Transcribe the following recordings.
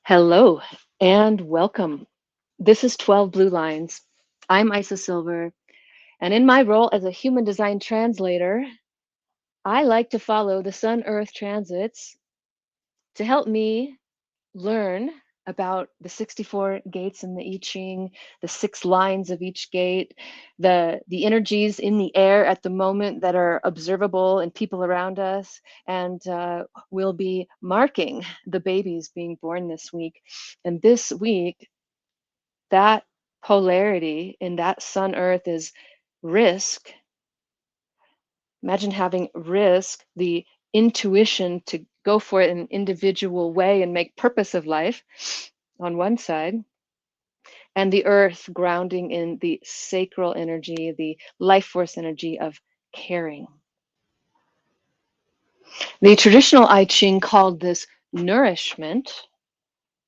Hello and welcome. This is 12 Blue Lines. I'm Isa Silver, and in my role as a human design translator, I like to follow the Sun Earth transits to help me learn about the 64 gates in the I Ching, the six lines of each gate, the energies in the air at the moment that are observable in people around us, and we'll be marking the babies being born this week. And this week, that polarity in that sun earth is risk. Imagine having risk, the intuition to go for it in an individual way and make purpose of life on one side, and the earth grounding in the sacral energy, the life force energy of caring. The traditional I Ching called this nourishment.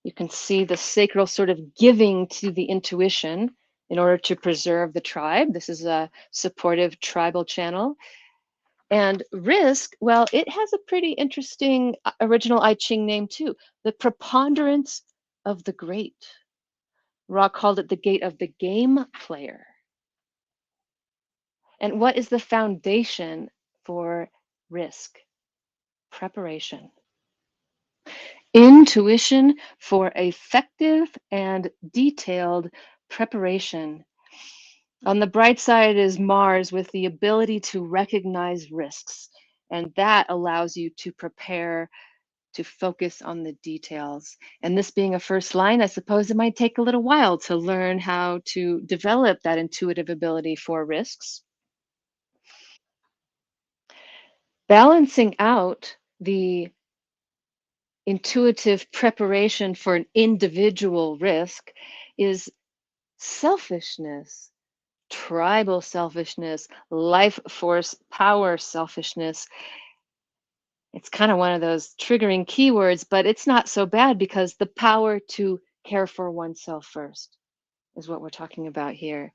You can see the sacral sort of giving to the intuition in order to preserve the tribe. This is a supportive tribal channel. And risk, well, it has a pretty interesting original I Ching name too, the preponderance of the great. Ra called it the gate of the game player. And what is the foundation for risk? Preparation. Intuition for effective and detailed preparation. On the bright side is Mars with the ability to recognize risks, and that allows you to prepare to focus on the details. And this being a first line, I suppose it might take a little while to learn how to develop that intuitive ability for risks. Balancing out the intuitive preparation for an individual risk is selfishness, tribal selfishness, life force power selfishness. It's kind of one of those triggering keywords, but it's not so bad because the power to care for oneself first is what we're talking about here.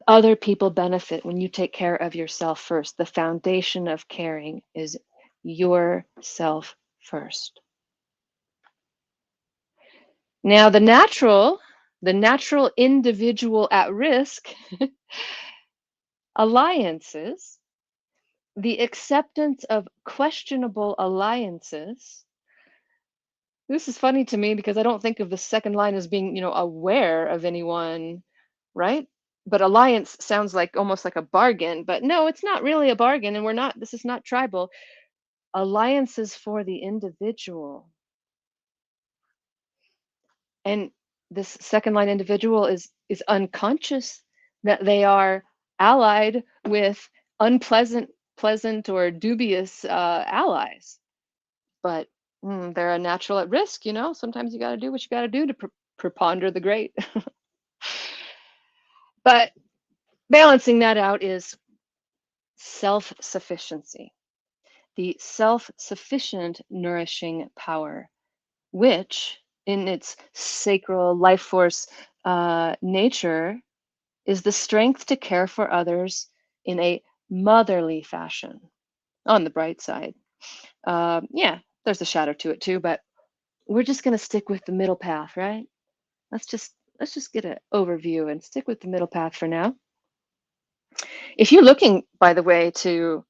Other people benefit when you take care of yourself first. The foundation of caring is yourself first. Now, the natural individual at risk, alliances, the acceptance of questionable alliances. This is funny to me because I don't think of the second line as being, aware of anyone, right? But alliance sounds like almost like a bargain, but no, it's not really a bargain, and this is not tribal. Alliances for the individual. And this second line individual is unconscious that they are allied with unpleasant, pleasant, or dubious allies. But they're a natural at risk, Sometimes you got to do what you got to do to preponder the great. But balancing that out is self sufficiency, the self sufficient nourishing power, which in its sacral life force nature is the strength to care for others in a motherly fashion. On the bright side, yeah, there's a shadow to it too, but we're just going to stick with the middle path, right? Let's just get an overview and stick with the middle path for now. If you're looking, by the way, to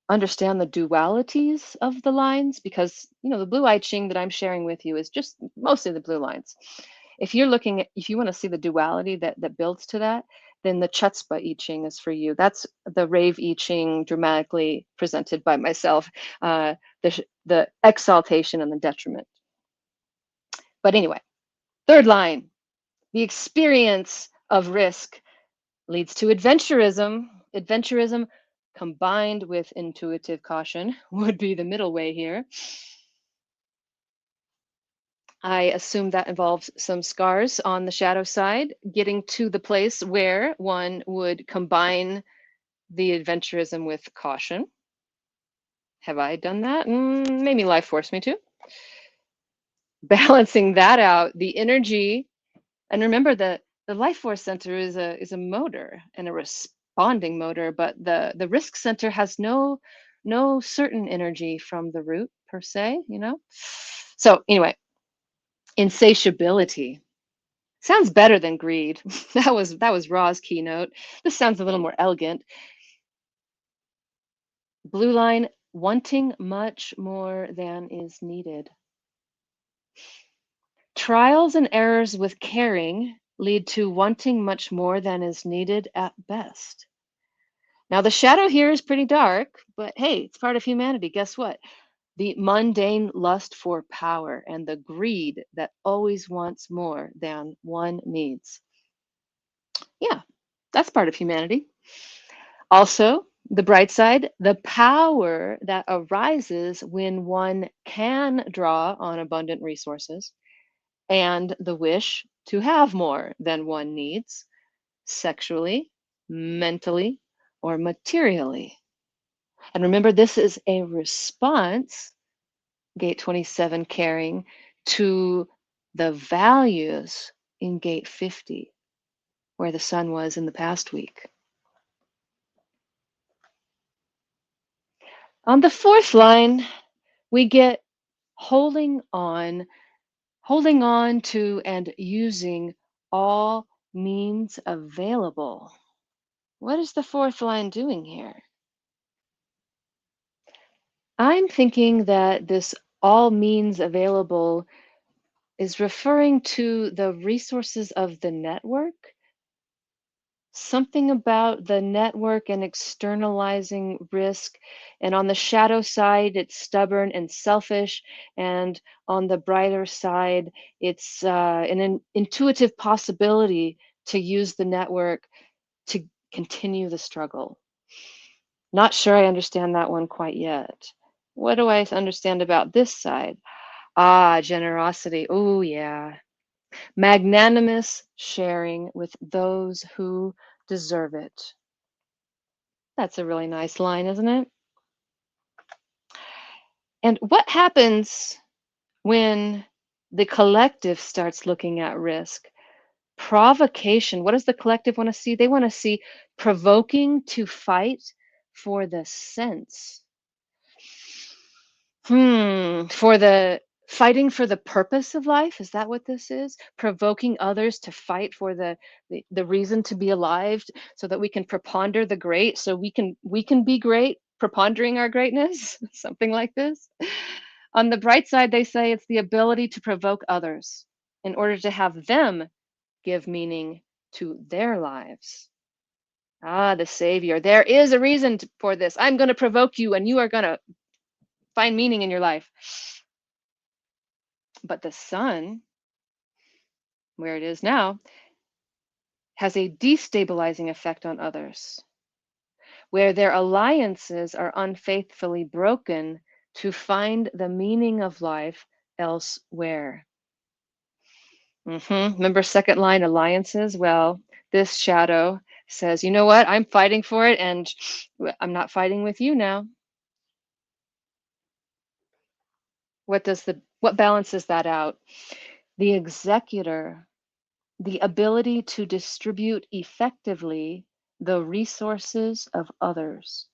understand the dualities of the lines, because the blue I Ching that I'm sharing with you is just mostly the blue lines. If you want to see the duality that builds to that, then the Chutzpah I Ching is for you. That's the Rave I Ching dramatically presented by myself, the exaltation and the detriment. But anyway, third line, the experience of risk leads to adventurism. Adventurism combined with intuitive caution would be the middle way here. I assume that involves some scars on the shadow side, getting to the place where one would combine the adventurism with caution. Have I done that? Maybe life forced me to. Balancing that out, the energy, and remember the life force center is a motor and a responding motor, but the risk center has no no certain energy from the root per se, you know? So, anyway, insatiability. Sounds better than greed. That was Ra's keynote. This sounds a little more elegant. Blue line, wanting much more than is needed. Trials and errors with caring lead to wanting much more than is needed at best. Now, the shadow here is pretty dark, but hey, it's part of humanity. Guess what? The mundane lust for power and the greed that always wants more than one needs. Yeah, that's part of humanity. Also, the bright side, the power that arises when one can draw on abundant resources and the wish to have more than one needs sexually, mentally, or materially. And remember, this is a response, Gate 27 caring, to the values in Gate 50, where the sun was in the past week. On the fourth line, we get holding on to and using all means available. What is the fourth line doing here? I'm thinking that this all means available is referring to the resources of the network. Something about the network and externalizing risk. And on the shadow side, it's stubborn and selfish. And on the brighter side, it's an intuitive possibility to use the network to continue the struggle. Not sure I understand that one quite yet. What do I understand about this side? Ah, generosity. Oh, yeah. Magnanimous sharing with those who deserve it. That's a really nice line, isn't it? And what happens when the collective starts looking at risk? Provocation. What does the collective want to see? They want to see provoking to fight for the sense. For the fighting for the purpose of life, is that what this is? Provoking others to fight for the reason to be alive so that we can preponder the great, so we can be great, prepondering our greatness, something like this. On the bright side, they say it's the ability to provoke others in order to have them give meaning to their lives. Ah, the savior. There is a reason for this. I'm going to provoke you and you are going to find meaning in your life. But the sun, where it is now, has a destabilizing effect on others, where their alliances are unfaithfully broken to find the meaning of life elsewhere. Remember second line alliances? Well, this shadow says, you know what? I'm fighting for it and I'm not fighting with you now. What balances that out? The executor, the ability to distribute effectively the resources of others.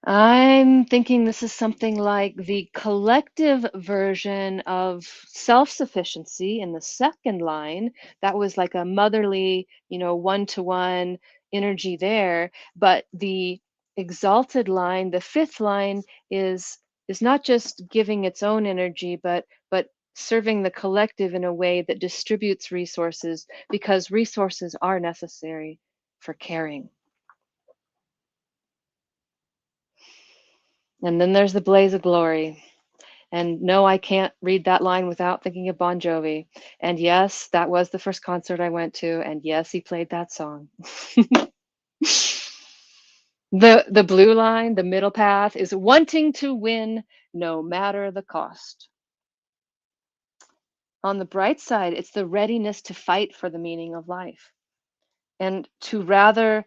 I'm thinking this is something like the collective version of self-sufficiency in the second line. That was like a motherly, one-to-one energy there. But the exalted line, the fifth line, is not just giving its own energy, but serving the collective in a way that distributes resources because resources are necessary for caring. And then there's the blaze of glory. And no, I can't read that line without thinking of Bon Jovi. And yes, that was the first concert I went to. And yes, he played that song. The blue line, the middle path, is wanting to win no matter the cost. On the bright side, it's the readiness to fight for the meaning of life and to rather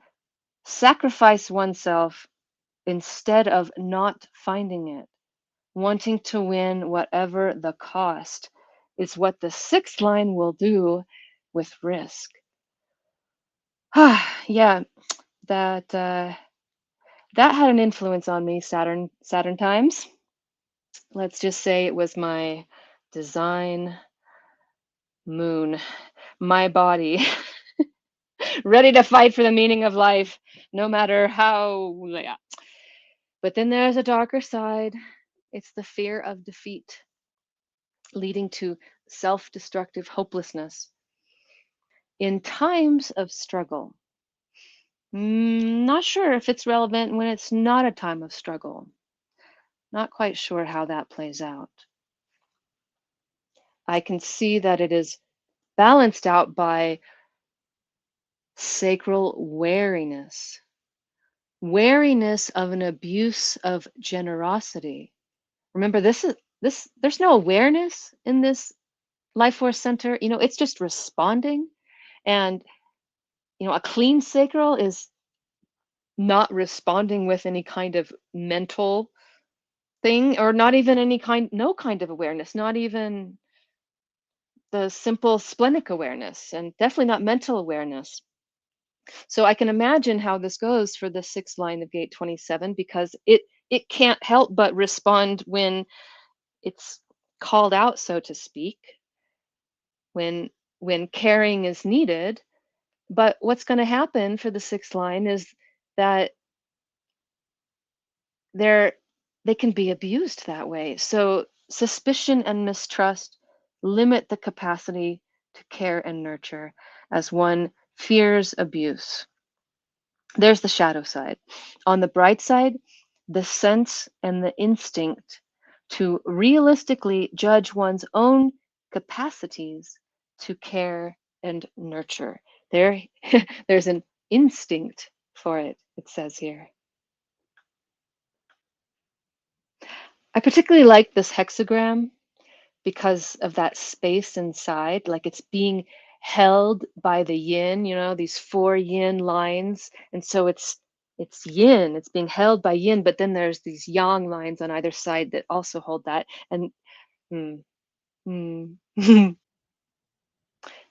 sacrifice oneself instead of not finding it. Wanting to win whatever the cost is what the sixth line will do with risk. Yeah, that that had an influence on me, Saturn times. Let's just say it was my design moon, my body, ready to fight for the meaning of life, no matter how. Yeah. But then there's a darker side. It's the fear of defeat, leading to self destructive hopelessness. In times of struggle, not sure if it's relevant when it's not a time of struggle. Not quite sure how that plays out. I can see that it is balanced out by sacral wariness, wariness of an abuse of generosity. Remember, this there's no awareness in this life force center. It's just responding. And a clean sacral is not responding with any kind of mental thing, or not even no kind of awareness, not even the simple splenic awareness, and definitely not mental awareness. So I can imagine how this goes for the sixth line of gate 27, because it can't help but respond when it's called out, so to speak, when caring is needed. But what's going to happen for the sixth line is that they're they can be abused that way. So suspicion and mistrust limit the capacity to care and nurture as one fears abuse. There's the shadow side. On the bright side, the sense and the instinct to realistically judge one's own capacities to care and nurture. There, there's an instinct for it, it says here. I particularly like this hexagram because of that space inside, like it's being held by the yin, these four yin lines. And so it's yin, it's being held by yin, but then there's these yang lines on either side that also hold that. And mm, mm.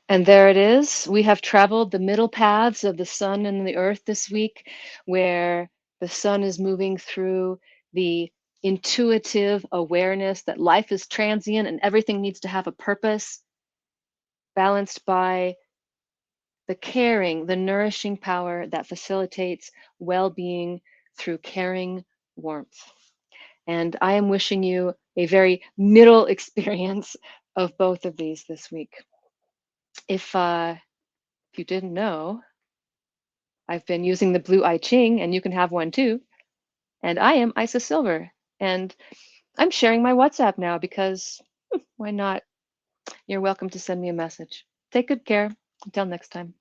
And there it is. We have traveled the middle paths of the sun and the earth this week, where the sun is moving through the intuitive awareness that life is transient and everything needs to have a purpose, balanced by the caring, the nourishing power that facilitates well being through caring warmth. And I am wishing you a very middle experience of both of these this week. If you didn't know, I've been using the blue I Ching, and you can have one too. And I am Isis Silver. And I'm sharing my WhatsApp now because why not? You're welcome to send me a message. Take good care. Until next time.